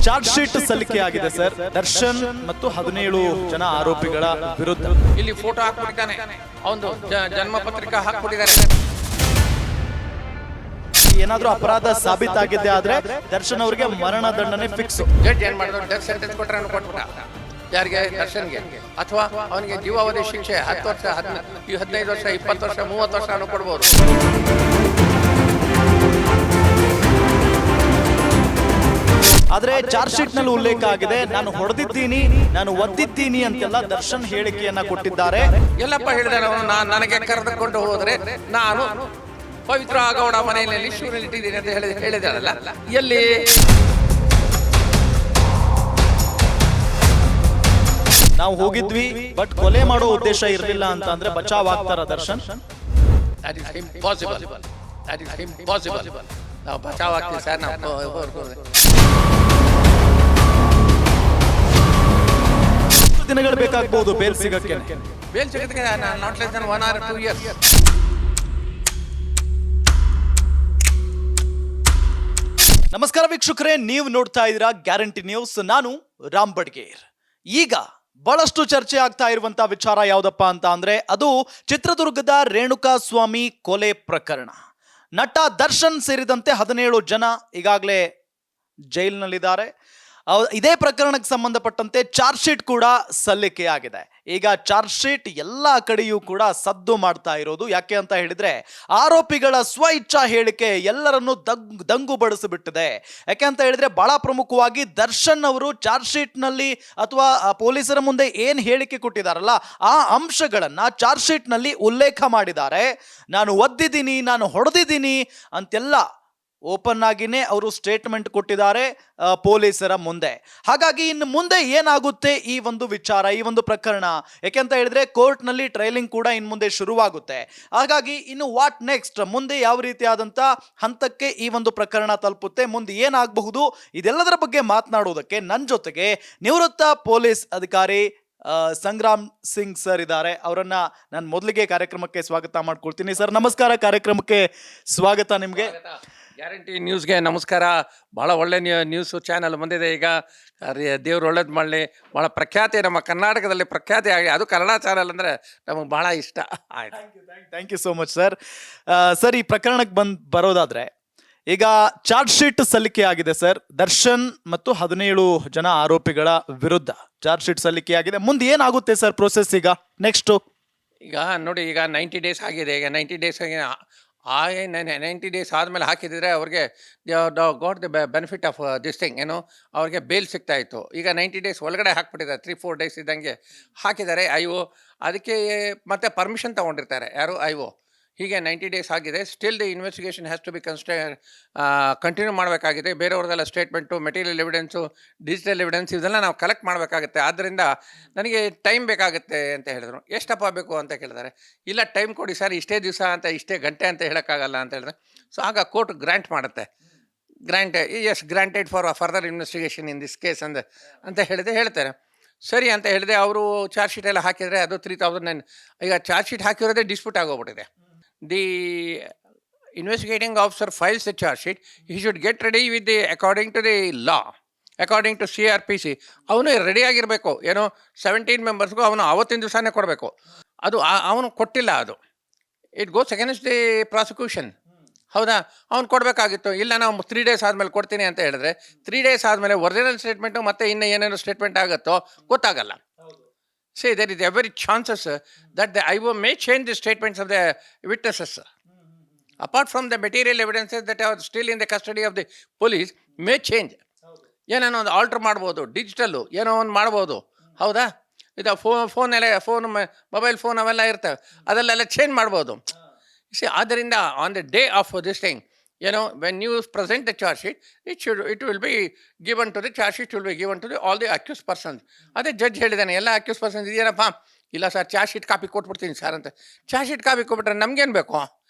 Charge sheet ಸಲ್ಲಿಕೆ ಆಗಿದೆ sir Darshan ಮತ್ತು 17 ಜನ ಆರೋಪಿಗಳ ವಿರುದ್ಧ. ಇಲ್ಲಿ ಫೋಟೋ ಹಾಕ್ಬಿಟ್ಟಿದ್ದಾನೆ, ಅವನು ಜನ್ಮ ಪತ್ರಿಕಾ ಹಾಕ್ಬಿಟ್ಟಿದ್ದಾರೆ. ಏನಾದ್ರೂ ಅಪರಾಧ ಸಾಬೀತಾಗಿದೆ ಆದ್ರೆ ದರ್ಶನ್ ಅವರಿಗೆ ಮರಣ ದಂಡನೆ ಫಿಕ್ಸ್. ಜಡ್ಜ್ ಏನ್ ಮಾಡಿದ್ರು, ಡೆತ್ ಸೆಂಟೆನ್ಸ್ ಕೊಟ್ರೆ ಕೊಟ್ಬಿಟ್ಟ. ಯಾರಿಗೆ? ದರ್ಶನ್ಗೆ. ಅಥವಾ ಅವನಿಗೆ ಜೀವಾವಧಿ ಶಿಕ್ಷೆ 10 ವರ್ಷ, 15 ವರ್ಷ, 20 ವರ್ಷ, 30 ವರ್ಷ ಕೊಡ್ಬೋದು. ಆದ್ರೆ ಚಾರ್ಜ್ ಶೀಟ್ ನಲ್ಲಿ ಉಲ್ಲೇಖ ಆಗಿದೆ, ನಾನು ಹೊಡೆದಿದ್ದೀನಿ, ನಾನು ಒದ್ದಿದ್ದೀನಿ ಅಂತೆಲ್ಲ ದರ್ಶನ್ ಹೇಳಿಕೆಯನ್ನ ಕೊಟ್ಟಿದ್ದಾರೆ. ಎಲ್ಲಪ್ಪ ಹೇಳಿದಾನೆ ಅವನು, ನನಗೆ ಕರೆದುಕೊಂಡು ಹೋದ್ರೆ ನಾನು ಪವಿತ್ರ ಆಗೌಡ ಮನೆಯಲ್ಲಿ ಶಿವನಿಟ್ಟಿದ್ದೀನಿ ಅಂತ ಹೇಳಿದಾರಲ್ಲ, ಎಲ್ಲಿ? ನಾವು ಹೋಗಿದ್ವಿ, ಬಟ್ ಕೊಲೆ ಮಾಡೋ ಉದ್ದೇಶ ಇರಲಿಲ್ಲ ಅಂತ ಅಂದ್ರೆ ಬಚಾವ್ ಆಗ್ತಾರ Darshan? That is impossible. That is impossible. ನಾವು ಬಚಾವ್ ಆಗ್ತೀವಿ ಸರ್. ದಿನಗಳು ಬೇಕಾಗಬಹುದು ಬೇಲ್ ಸಿಗಕ್ಕೆ. ಬೇಲ್ ಸಿಗಕ್ಕೆ not less than 1 or 2 years. ನಮಸ್ಕಾರ ವೀಕ್ಷಕರೇ, ನೀವು ನೋಡ್ತಾ ಇದ್ದೀರಾ ಗ್ಯಾರಂಟಿ ನ್ಯೂಸ್. ನಾನು ರಾಮ್ ಬಡ್ಗೇರ್. ಈಗ ಬಹಳಷ್ಟು ಚರ್ಚೆ ಆಗ್ತಾ ಇರುವಂತ ವಿಚಾರ ಯಾವ್ದಪ್ಪ ಅಂತ ಅಂದ್ರೆ ಅದು ಚಿತ್ರದುರ್ಗದ ರೇಣುಕಾ ಸ್ವಾಮಿ ಕೊಲೆ ಪ್ರಕರಣ. ನಟ ದರ್ಶನ್ ಸೇರಿದಂತೆ 17 ಜನ ಈಗಾಗಲೇ ಜೈಲಿನಲ್ಲಿದ್ದಾರೆ. ಇದೇ ಪ್ರಕರಣಕ್ಕೆ ಸಂಬಂಧಪಟ್ಟಂತೆ ಚಾರ್ಜ್ ಶೀಟ್ ಕೂಡ ಸಲ್ಲಿಕೆ ಆಗಿದೆ. ಈಗ ಚಾರ್ಜ್ ಶೀಟ್ ಎಲ್ಲ ಕಡೆಯೂ ಕೂಡ ಸದ್ದು ಮಾಡ್ತಾ ಇರೋದು ಯಾಕೆ ಅಂತ ಹೇಳಿದ್ರೆ ಆರೋಪಿಗಳ ಸ್ವ ಇಚ್ಛಾ ಹೇಳಿಕೆ ಎಲ್ಲರನ್ನು ದಂಗು ಬಡಿಸಿಬಿಟ್ಟಿದೆ. ಯಾಕೆ ಅಂತ ಹೇಳಿದ್ರೆ ಬಹಳ ಪ್ರಮುಖವಾಗಿ ದರ್ಶನ್ ಅವರು ಚಾರ್ಜ್ ಶೀಟ್ ನಲ್ಲಿ ಅಥವಾ ಪೊಲೀಸರ ಮುಂದೆ ಏನ್ ಹೇಳಿಕೆ ಕೊಟ್ಟಿದಾರಲ್ಲ ಆ ಅಂಶಗಳನ್ನ ಚಾರ್ಜ್ ಶೀಟ್ ನಲ್ಲಿ ಉಲ್ಲೇಖ ಮಾಡಿದ್ದಾರೆ. ನಾನು ಒದ್ದಿದ್ದೀನಿ, ನಾನು ಹೊಡೆದಿದ್ದೀನಿ ಅಂತೆಲ್ಲ ಓಪನ್ ಆಗಿನೇ ಅವರು ಸ್ಟೇಟ್ಮೆಂಟ್ ಕೊಟ್ಟಿದ್ದಾರೆ ಪೊಲೀಸರ ಮುಂದೆ. ಹಾಗಾಗಿ ಇನ್ನು ಮುಂದೆ ಏನಾಗುತ್ತೆ ಈ ಒಂದು ವಿಚಾರ, ಈ ಒಂದು ಪ್ರಕರಣ, ಯಾಕೆಂತ ಹೇಳಿದ್ರೆ ಕೋರ್ಟ್ ನಲ್ಲಿ ಟ್ರೈಲಿಂಗ್ ಕೂಡ ಇನ್ನು ಮುಂದೆ ಶುರುವಾಗುತ್ತೆ. ಹಾಗಾಗಿ ಇನ್ನು ವಾಟ್ ನೆಕ್ಸ್ಟ್, ಮುಂದೆ ಯಾವ ರೀತಿಯಾದಂಥ ಹಂತಕ್ಕೆ ಈ ಒಂದು ಪ್ರಕರಣ ತಲುಪುತ್ತೆ, ಮುಂದೆ ಏನಾಗಬಹುದು, ಇದೆಲ್ಲದರ ಬಗ್ಗೆ ಮಾತನಾಡುವುದಕ್ಕೆ ನನ್ನ ಜೊತೆಗೆ ನಿವೃತ್ತ ಪೊಲೀಸ್ ಅಧಿಕಾರಿ ಸಂಗ್ರಾಮ್ ಸಿಂಗ್ ಸರ್ ಇದ್ದಾರೆ. ಅವರನ್ನ ನಾನು ಮೊದಲಿಗೆ ಕಾರ್ಯಕ್ರಮಕ್ಕೆ ಸ್ವಾಗತ ಮಾಡ್ಕೊಳ್ತೀನಿ. ಸರ್ ನಮಸ್ಕಾರ, ಕಾರ್ಯಕ್ರಮಕ್ಕೆ ಸ್ವಾಗತ ನಿಮಗೆ. ಗ್ಯಾರಂಟಿ ನ್ಯೂಸ್ಗೆ ನಮಸ್ಕಾರ. ಭಾಳ ಒಳ್ಳೆ ನ್ಯೂಸ್ ಚಾನಲ್ ಬಂದಿದೆ. ಈಗ ದೇವ್ರು ಒಳ್ಳೇದು ಮಾಡಲಿ. ಭಾಳ ಪ್ರಖ್ಯಾತಿ, ನಮ್ಮ ಕರ್ನಾಟಕದಲ್ಲಿ ಪ್ರಖ್ಯಾತಿ ಆಗಿ, ಅದು ಕನ್ನಡ ಚಾನಲ್ ಅಂದರೆ ನಮಗೆ ಭಾಳ ಇಷ್ಟ. Thank you so much sir. Sir, ಈ ಪ್ರಕರಣಕ್ಕೆ ಬರೋದಾದ್ರೆ ಈಗ ಚಾರ್ಜ್ ಶೀಟ್ ಸಲ್ಲಿಕೆ ಆಗಿದೆ ಸರ್. ದರ್ಶನ್ ಮತ್ತು 17 ಜನ ಆರೋಪಿಗಳ ವಿರುದ್ಧ ಚಾರ್ಜ್ ಶೀಟ್ ಸಲ್ಲಿಕೆ ಆಗಿದೆ. ಮುಂದೆ ಏನಾಗುತ್ತೆ ಸರ್ ಪ್ರೋಸೆಸ್ ಈಗ ನೆಕ್ಸ್ಟ್? ಈಗ ನೋಡಿ, ಈಗ 90 ಡೇಸ್ ಆಗಿದೆ. ಈಗ 90 ಡೇಸ್ ಆಗಿ 90 ಡೇಸ್ ಆದಮೇಲೆ ಹಾಕಿದರೆ ಅವ್ರಿಗೆ got the benefit of this thing, ಏನು, ಅವ್ರಿಗೆ ಬೇಲ್ ಸಿಗ್ತಾ ಇತ್ತು. ಈಗ 90 ಡೇಸ್ ಒಳಗಡೆ ಹಾಕ್ಬಿಟ್ಟಿದ್ದಾರೆ. 3-4 ಡೇಸ್ ಇದ್ದಂಗೆ ಹಾಕಿದ್ದಾರೆ IO. ಅದಕ್ಕೆ ಮತ್ತೆ ಪರ್ಮಿಷನ್ ತೊಗೊಂಡಿರ್ತಾರೆ ಯಾರು, IO. ಹೀಗೆ 90 ಡೇಸ್ ಆಗಿದೆ. Still the investigation has to be continue ಮಾಡಬೇಕಾಗಿದೆ. ಬೇರೆಯವ್ರದ್ದೆಲ್ಲ statement, material evidence, digital evidence ಇದೆಲ್ಲ ನಾವು ಕಲೆಕ್ಟ್ ಮಾಡಬೇಕಾಗುತ್ತೆ. ಆದ್ದರಿಂದ ನನಗೆ ಟೈಮ್ ಬೇಕಾಗುತ್ತೆ ಅಂತ ಹೇಳಿದ್ರು. ಎಷ್ಟಪ್ಪ ಬೇಕು ಅಂತ ಕೇಳಿದ್ದಾರೆ. ಇಲ್ಲ, ಟೈಮ್ ಕೊಡಿ ಸರ್, ಇಷ್ಟೇ ದಿವಸ ಅಂತ, ಇಷ್ಟೇ ಗಂಟೆ ಅಂತ ಹೇಳೋಕ್ಕಾಗಲ್ಲ ಅಂತ ಹೇಳಿದ್ರೆ. ಸೊ ಆಗ ಕೋರ್ಟ್ ಗ್ರ್ಯಾಂಟ್ ಮಾಡುತ್ತೆ. Granted for further investigation in this case ಅಂತ ಹೇಳ್ತಾರೆ. ಸರಿ ಅಂತ ಹೇಳಿದೆ. ಅವರು ಚಾರ್ಜ್ ಶೀಟ್ ಎಲ್ಲ ಹಾಕಿದರೆ ಅದು 3009. ಈಗ ಚಾರ್ಜ್ ಶೀಟ್ ಹಾಕಿರೋದೇ ಡಿಸ್ಪ್ಯೂಟ್ ಆಗೋಗ್ಬಿಟ್ಟಿದೆ. The investigating officer files the charge sheet. He should get ready with according to the law, according to CRPC. ಅವನು ರೆಡಿ ಆಗಿರಬೇಕು. ಏನೋ 17 ಮೆಂಬರ್ಸ್ಗೂ ಅವನು ಆವತ್ತಿನ ದಿವಸನೇ ಕೊಡಬೇಕು. ಅದು ಅವನು ಕೊಟ್ಟಿಲ್ಲ. ಅದು it goes against the prosecution. ಹೌದಾ? ಅವ್ನು ಕೊಡಬೇಕಾಗಿತ್ತು. ಇಲ್ಲ, ನಾವು 3 ಡೇಸ್ ಆದಮೇಲೆ ಕೊಡ್ತೀನಿ ಅಂತ ಹೇಳಿದ್ರೆ 3 ಡೇಸ್ ಆದಮೇಲೆ ಒರಿಜಿನಲ್ ಸ್ಟೇಟ್ಮೆಂಟು ಮತ್ತೆ ಇನ್ನೂ ಏನೇನೋ ಸ್ಟೇಟ್ಮೆಂಟ್ ಆಗುತ್ತೋ ಗೊತ್ತಾಗಲ್ಲ. See, there is every chances that the IO may change the statements of the witnesses. Apart from the material evidences that are still in the custody of the police may change. ಏನೇನೋ ಒಂದು alter ಮಾಡ್ಬೋದು, digital ಏನೋ ಒಂದು ಮಾಡ್ಬೋದು. ಹೌದಾ? ಇದು phone mobile phone ಅವೆಲ್ಲ ಇರ್ತವೆ, ಅದಲ್ಲೆಲ್ಲ ಚೇಂಜ್ ಮಾಡ್ಬೋದು. ಆದ್ದರಿಂದ on the day of this thing, when you present the charge sheet, it will be given to the charge sheet will be given to all the accused persons. ಅದೇ judge ಹೇಳಿದ್ದಾನೆ, ಎಲ್ಲ accused persons ಇದೆಯೇನಪ್ಪ? ಇಲ್ಲ sir, charge sheet copy ಕೊಟ್ಬಿಡ್ತೀನಿ sir ಅಂತ. Charge sheet copy ಕೊಟ್ಬಿಟ್ರೆ ನಮ್ಗೇನು ಬೇಕು?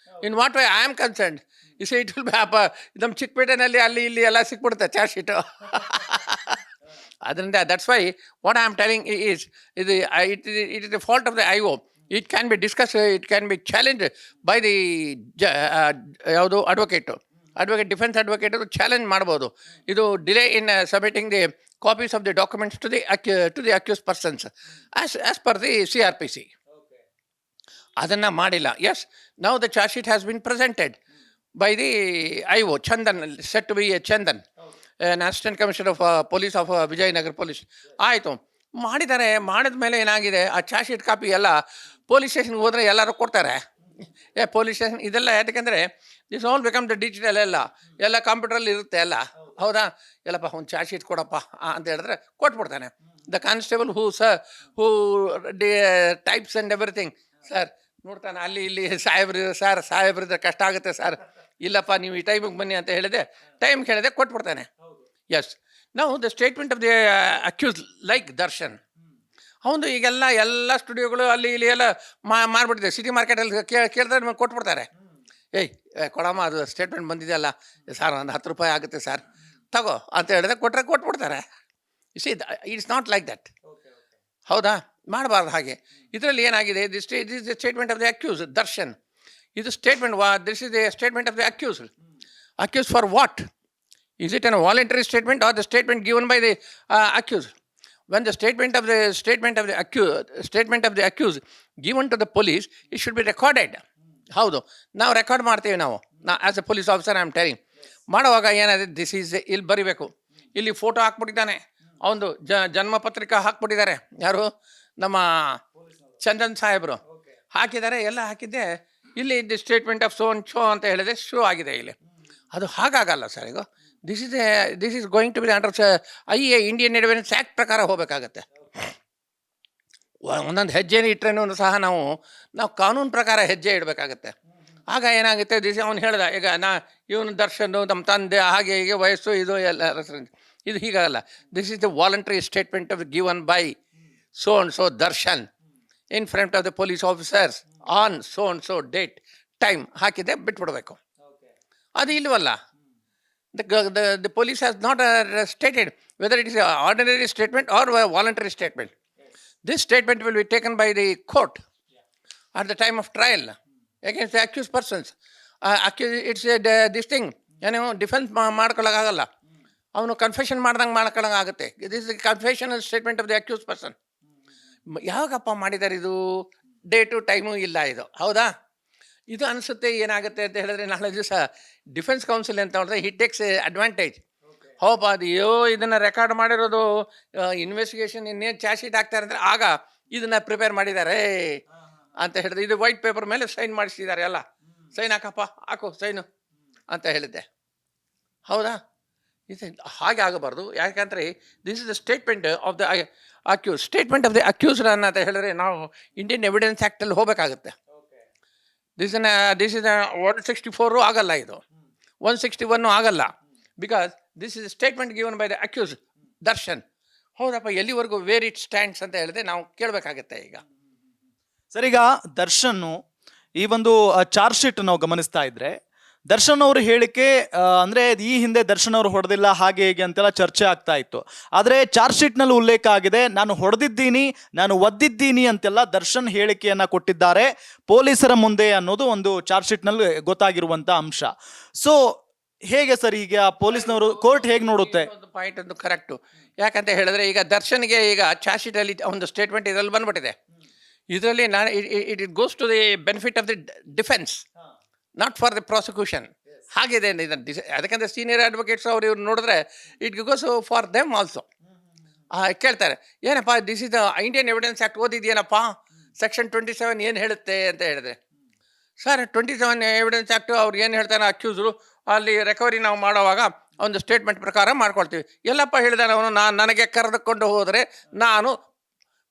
In what way I am concerned, it will be ನಮ್ಮ ಚಿಕ್ಕಪೇಟೆನಲ್ಲಿ ಅಲ್ಲಿ ಇಲ್ಲಿ ಎಲ್ಲ ಸಿಕ್ಬಿಡುತ್ತೆ ಚಾರ್ಜ್ ಶೀಟು. ಅದರಿಂದ that's why what I am telling it is the fault of the IO. It can be discussed, it can be challenged by the ಯಾವುದು advocate. Defence advocate challenge ಮಾಡ್ಬೋದು. ಇದು delay in submitting the copies of the documents to the accused persons as per the CRPC. ಅದನ್ನು ಮಾಡಿಲ್ಲ. Yes, now the charge sheet has been presented by the IO Chandan, said to be Chandan, assistant commissioner of police of Vijayanagara police. ಆಯಿತು, ಮಾಡಿದ್ದಾರೆ. ಮಾಡಿದ ಮೇಲೆ ಏನಾಗಿದೆ, ಆ charge sheet copy ಎಲ್ಲ police ಸ್ಟೇಷನ್ಗೆ ಹೋದರೆ ಎಲ್ಲರೂ ಕೊಡ್ತಾರೆ. ಪೊಲೀಸ್ ಸ್ಟೇಷನ್ ಇದೆಲ್ಲ ಯಾಕೆಂದರೆ this all become the digital, ಎಲ್ಲ ಕಂಪ್ಯೂಟ್ರಲ್ಲಿ ಇರುತ್ತೆ ಎಲ್ಲ. ಹೌದಾ, ಎಲ್ಲಪ್ಪ ಒಂದು ಚಾರ್ಜ್ ಶೀಟ್ ಕೊಡಪ್ಪ ಅಂತ ಹೇಳಿದ್ರೆ ಕೊಟ್ಬಿಡ್ತಾನೆ. The constable who types and everything, sir ನೋಡ್ತಾನೆ ಅಲ್ಲಿ ಇಲ್ಲಿ ಸಾಹೇಬ್ರಿದ್ರೆ ಕಷ್ಟ ಆಗುತ್ತೆ ಸರ್, ಇಲ್ಲಪ್ಪ ನೀವು ಈ ಟೈಮಿಗೆ ಬನ್ನಿ ಅಂತ ಹೇಳಿದೆ, ಟೈಮ್ ಕೇಳಿದೆ ಕೊಟ್ಬಿಡ್ತಾನೆ. ಎಸ್, ನಾವು the statement of the accused like Darshan, ಅವನು ಈಗೆಲ್ಲ ಸ್ಟುಡಿಯೋಗಳು ಅಲ್ಲಿ ಇಲ್ಲಿ ಎಲ್ಲ ಮಾಡಿಬಿಟ್ಟಿದೆ. ಸಿಟಿ ಮಾರ್ಕೆಟಲ್ಲಿ ಕೇಳಿದ್ರೆ ನಿಮಗೆ ಕೊಟ್ಬಿಡ್ತಾರೆ. ಕೊಡಮ್ಮ ಅದು ಸ್ಟೇಟ್ಮೆಂಟ್ ಬಂದಿದೆಯಲ್ಲ ಸರ್, ಒಂದು 10 ರೂಪಾಯಿ ಆಗುತ್ತೆ ಸರ್, ತಗೋ ಅಂತ ಹೇಳಿದ್ರೆ ಕೊಟ್ಬಿಡ್ತಾರೆ. See, it's not like that. ಹೌದಾ, ಮಾಡಬಾರ್ದು ಹಾಗೆ. ಇದರಲ್ಲಿ ಏನಾಗಿದೆ, this is the statement of the accused Darshan. ಇದು statement, this is the statement of the accused. Accused for what? Is it a voluntary statement or the statement given by the accused? When the statement of the accused given to the police, it should be recorded. ಹೌದು, ನಾವು record ಮಾಡ್ತೀವಿ. ನಾವು as A police officer I am telling. ಮಾಡುವಾಗ ಏನಾದರೆ this is ಇಲ್ಲಿ ಬರಿಬೇಕು. ಇಲ್ಲಿ photo ಹಾಕ್ಬಿಟ್ಟಿದ್ದಾನೆ, ಅವನು ಜನ್ಮ ಪತ್ರಿಕಾ ಹಾಕ್ಬಿಟ್ಟಿದ್ದಾರೆ. ಯಾರು? ನಮ್ಮ ಚಂದನ್ ಸಾಹೇಬರು ಹಾಕಿದ್ದಾರೆ. ಎಲ್ಲ ಹಾಕಿದ್ದೆ ಇಲ್ಲಿ the statement of so and so ಅಂತ ಹೇಳಿದೆ, ಶೋ ಆಗಿದೆ ಇಲ್ಲಿ. ಅದು ಹಾಗಾಗಲ್ಲ ಸರ್. ಈಗ this is going to be under Indian evidence act ಪ್ರಕಾರ ಹೋಗಬೇಕಾಗತ್ತೆ. ಒಂದೊಂದು ಹೆಜ್ಜೆನೇ ಇಟ್ಟರೇನೂ ಸಹ ನಾವು ಕಾನೂನು ಪ್ರಕಾರ ಹೆಜ್ಜೆ ಇಡಬೇಕಾಗತ್ತೆ. ಆಗ ಏನಾಗುತ್ತೆ, ಅವನು ಹೇಳ್ದ, ಈಗ ಇವನು ದರ್ಶನ್ ನಮ್ಮ ತಂದೆ ಹಾಗೆ ಹೀಗೆ ವಯಸ್ಸು ಇದು ಎಲ್ಲ ರೆಫರೆನ್ಸ್, ಇದು ಹೀಗಾಗಲ್ಲ. This is the voluntary statement of given by so and so Darshan in front of the police officers on so and so date time ಹಾಕಿದೆ, ಬಿಟ್ಬಿಡ್ಬೇಕು. ಅದು ಇಲ್ವಲ್ಲ. The police has not stated whether it is an ordinary statement or a voluntary statement. This statement will be taken by the court at the time of trial against the accused persons. It's this thing, defence ಮಾಡ್ಕೊಳ್ಳೋಕ್ಕಾಗಲ್ಲ. ಅವನು confession ಮಾಡ್ಕೊಳ್ಳೋಂಗಾಗುತ್ತೆ. This is the confessional statement of the accused person. ಯಾವಾಗಪ್ಪ ಮಾಡಿದ್ದಾರೆ ಇದು? Date time ಇಲ್ಲ ಇದು. ಹೌದಾ? ಇದು ಅನಿಸುತ್ತೆ ಏನಾಗುತ್ತೆ ಅಂತ ಹೇಳಿದ್ರೆ, ನಾಳೆ ದಿವಸ ಡಿಫೆನ್ಸ್ ಕೌನ್ಸಿಲ್ ಅಂತ ಹೇಳಿದ್ರೆ ಹಿ ಟೇಕ್ಸ್ ಅಡ್ವಾಂಟೇಜ್. ಹೌಪ, ಅದು ಇದನ್ನು ರೆಕಾರ್ಡ್ ಮಾಡಿರೋದು ಇನ್ವೆಸ್ಟಿಗೇಷನ್ ಇನ್ನೇನು ಚಾರ್ಜ್ ಶೀಟ್ ಆಗ್ತಾರೆ ಅಂದರೆ ಆಗ ಇದನ್ನು ಪ್ರಿಪೇರ್ ಮಾಡಿದ್ದಾರೆ ಅಂತ ಹೇಳಿದ್ರೆ, ಇದು ವೈಟ್ ಪೇಪರ್ ಮೇಲೆ ಸೈನ್ ಮಾಡಿಸಿದ್ದಾರೆ. ಎಲ್ಲ ಸೈನ್ ಹಾಕು ಸೈನು ಅಂತ ಹೇಳಿದ್ದೆ. ಹೌದಾ? ಇದು ಹಾಗೆ ಆಗಬಾರ್ದು. ಯಾಕಂದರೆ this is the statement of the accused. Statement of the accused ಅಂತ ಹೇಳಿದ್ರೆ ನಾವು ಇಂಡಿಯನ್ ಎವಿಡೆನ್ಸ್ ಆ್ಯಕ್ಟಲ್ಲಿ ಹೋಗಬೇಕಾಗುತ್ತೆ. ದಿಸ್ ಇಸ್ 164 ಆಗಲ್ಲ, ಇದು 161 ಆಗಲ್ಲ. Because this is statement given by the accused Darshan. ಹೌದಪ್ಪ, ಎಲ್ಲಿವರೆಗೂ ವೇರ್ ಇಟ್ ಸ್ಟ್ಯಾಂಡ್ಸ್ ಅಂತ ಹೇಳಿದ್ರೆ ನಾವು ಕೇಳಬೇಕಾಗತ್ತೆ. ಈಗ ಸರ್, ಈಗ ದರ್ಶನ್ ಈ ಒಂದು ಚಾರ್ಜ್ ಶೀಟ್ ನಾವು ಗಮನಿಸ್ತಾ ಇದ್ರೆ, ದರ್ಶನ್ ಅವರು ಹೇಳಿಕೆ ಅಂದ್ರೆ ಈ ಹಿಂದೆ ದರ್ಶನ್ ಅವರು ಹೊಡೆದಿಲ್ಲ ಹಾಗೆ ಹೇಗೆ ಅಂತೆಲ್ಲ ಚರ್ಚೆ ಆಗ್ತಾ ಇತ್ತು. ಆದರೆ ಚಾರ್ಜ್ ಶೀಟ್ನಲ್ಲಿ ಉಲ್ಲೇಖ ಆಗಿದೆ, ನಾನು ಹೊಡೆದಿದ್ದೀನಿ, ನಾನು ಒದ್ದಿದ್ದೀನಿ ಅಂತೆಲ್ಲ ದರ್ಶನ್ ಹೇಳಿಕೆಯನ್ನ ಕೊಟ್ಟಿದ್ದಾರೆ ಪೊಲೀಸರ ಮುಂದೆ ಅನ್ನೋದು ಒಂದು ಚಾರ್ಜ್ ಶೀಟ್ನಲ್ಲಿ ಗೊತ್ತಾಗಿರುವಂತ ಅಂಶ. ಸೊ ಹೇಗೆ ಸರ್, ಈಗ ಪೊಲೀಸ್ನವರು ಕೋರ್ಟ್ ಹೇಗೆ ನೋಡುತ್ತೆ? ಒಂದು ಪಾಯಿಂಟ್ ಒಂದು ಕರೆಕ್ಟು. ಯಾಕಂತ ಹೇಳಿದ್ರೆ ಈಗ ದರ್ಶನ್ಗೆ ಈಗ ಚಾರ್ಜ್ ಶೀಟಲ್ಲಿ ಒಂದು ಸ್ಟೇಟ್ಮೆಂಟ್ ಇದರಲ್ಲಿ ಬಂದ್ಬಿಟ್ಟಿದೆ. ಇದರಲ್ಲಿ it goes to the benefit of the defence, not for the prosecution. ಹಾಗಿದೆ ಅದಕ್ಕಂದ್ರೆ ಸೀನಿಯರ್ ಅಡ್ವೊಕೇಟ್ಸ್ ಅವರು ಇವ್ರು ನೋಡಿದ್ರೆ it goes for them also. ಕೇಳ್ತಾರೆ, ಏನಪ್ಪ this is the Indian evidence act ಓದಿದ್ಯೇನಪ್ಪ, ಸೆಕ್ಷನ್ 27 ಏನು ಹೇಳುತ್ತೆ ಅಂತ ಹೇಳಿದ್ರೆ, ಸರ್ 27 ಎವಿಡೆನ್ಸ್ ಆ್ಯಕ್ಟು ಅವ್ರು ಏನು ಹೇಳ್ತಾರೆ ಅಕ್ಯೂಸ್ರು, ಅಲ್ಲಿ ರಿಕವರಿ ನಾವು ಮಾಡೋವಾಗ ಒಂದು ಸ್ಟೇಟ್ಮೆಂಟ್ ಪ್ರಕಾರ ಮಾಡ್ಕೊಳ್ತೀವಿ. ಎಲ್ಲಪ್ಪ ಹೇಳಿದಾನೆ ಅವನು, ನನಗೆ ಕರೆದುಕೊಂಡು ಹೋದರೆ ನಾನು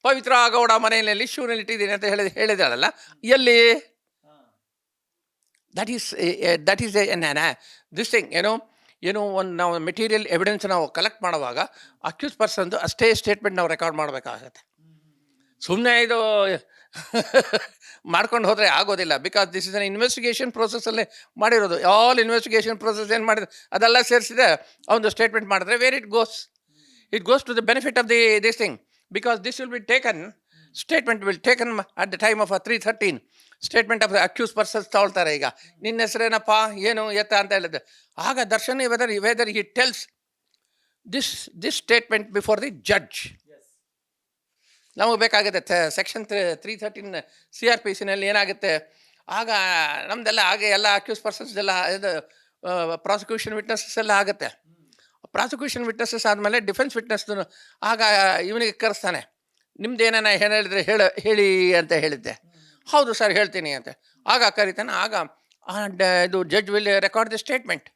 ಪವಿತ್ರ ಗೌಡ ಮನೆಯಲ್ಲಿ ಶೂನಲ್ಲಿ ಇಟ್ಟಿದ್ದೀನಿ ಅಂತ ಹೇಳಿದಾಳಲ್ಲ, ಎಲ್ಲಿ? That is this thing. ಒಂದು ನಾವು ಮೆಟೀರಿಯಲ್ ಎವಿಡೆನ್ಸ್ ನಾವು ಕಲೆಕ್ಟ್ ಮಾಡುವಾಗ ಅಕ್ಯೂಸ್ ಪರ್ಸನ್ದು ಅಷ್ಟೇ ಸ್ಟೇಟ್ಮೆಂಟ್ ನಾವು ರೆಕಾರ್ಡ್ ಮಾಡಬೇಕಾಗತ್ತೆ. ಸುಮ್ಮನೆ ಇದು ಮಾಡ್ಕೊಂಡು ಹೋದರೆ ಆಗೋದಿಲ್ಲ. Because this is an investigation ಪ್ರೋಸೆಸ್ಸಲ್ಲೇ ಮಾಡಿರೋದು. ಆಲ್ ಇನ್ವೆಸ್ಟಿಗೇಷನ್ ಪ್ರೋಸೆಸ್ ಏನು ಮಾಡಿದ್ರೆ ಅದೆಲ್ಲ ಸೇರಿಸಿದೆ ಒಂದು ಸ್ಟೇಟ್ಮೆಂಟ್ ಮಾಡಿದ್ರೆ where it goes to the benefit of this thing. Because this will be taken, statement will taken at the time of 313 statement of accused persons ತಗೊಳ್ತಾರೆ. ಈಗ ನಿನ್ನ ಹೆಸರೇನಪ್ಪ, ಏನು ಎತ್ತ ಅಂತ ಹೇಳಿದ್ರೆ ಆಗ Darshan whether he tells this statement before the judge. ನಮಗೆ ಬೇಕಾಗುತ್ತೆ ಸೆಕ್ಷನ್ 313 CRPCನಲ್ಲಿ ಏನಾಗುತ್ತೆ, ಆಗ ನಮ್ದೆಲ್ಲ ಹಾಗೆ ಎಲ್ಲ ಅಕ್ಯೂಸ್ ಪರ್ಸನ್ಸ್ ಎಲ್ಲ ಇದು ಪ್ರಾಸಿಕ್ಯೂಷನ್ ವಿಟ್ನೆಸಸ್ ಎಲ್ಲ ಆಗುತ್ತೆ. ಪ್ರಾಸಿಕ್ಯೂಷನ್ ವಿಟ್ನೆಸಸ್ ಆದಮೇಲೆ ಡಿಫೆನ್ಸ್ ವಿಟ್ನೆಸ್ ಆಗ ಇವನಿಗೆ ಕರೆಸ್ತಾನೆ. ನಿಮ್ದು ಏನಾನ ಏನು ಹೇಳಿದ್ರೆ ಹೇಳಿ ಅಂತ ಹೇಳಿದ್ದೆ. ಹೌದು ಸರ್ ಹೇಳ್ತೀನಿ ಅಂತ ಆಗ ಕರಿತಾನೆ. ಆಗ ಇದು judge will record the statement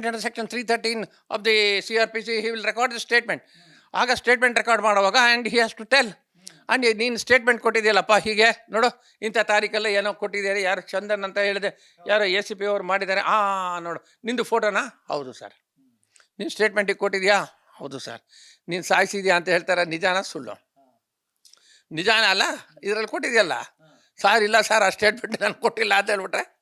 under section 313 of the CRPC. He will record the statement. ಆಗ ಸ್ಟೇಟ್ಮೆಂಟ್ ರೆಕಾರ್ಡ್ ಮಾಡುವಾಗ and he has to tell, and ನೀನು ಸ್ಟೇಟ್ಮೆಂಟ್ ಕೊಟ್ಟಿದೆಯಲ್ಲಪ್ಪ, ಹೀಗೆ ನೋಡು ಇಂಥ ತಾರೀಕಲ್ಲ ಏನೋ ಕೊಟ್ಟಿದ್ದೀರಿ, ಯಾರು ಚಂದನ್ ಅಂತ ಹೇಳಿದೆ, ಯಾರೋ ACP ಅವ್ರು ಮಾಡಿದ್ದಾರೆ, ನೋಡು ನಿಂದು ಫೋಟೋನಾ, ಹೌದು ಸರ್. ನೀನು ಸ್ಟೇಟ್ಮೆಂಟಿಗೆ ಕೊಟ್ಟಿದ್ಯಾ, ಹೌದು ಸರ್. ನೀನು ಸಾಯಿಸಿದ್ಯಾ ಅಂತ ಹೇಳ್ತಾರೆ, ನಿಜಾನ ಸುಳ್ಳು? ನಿಜಾನ ಅಲ್ಲ, ಇದರಲ್ಲಿ ಕೊಟ್ಟಿದೆಯಲ್ಲ. ಸರ್ ಇಲ್ಲ ಸರ್ ಆ ಸ್ಟೇಟ್ಮೆಂಟ್ ನಾನು ಕೊಟ್ಟಿಲ್ಲ ಅಂತ ಹೇಳ್ಬಿಟ್ರೆ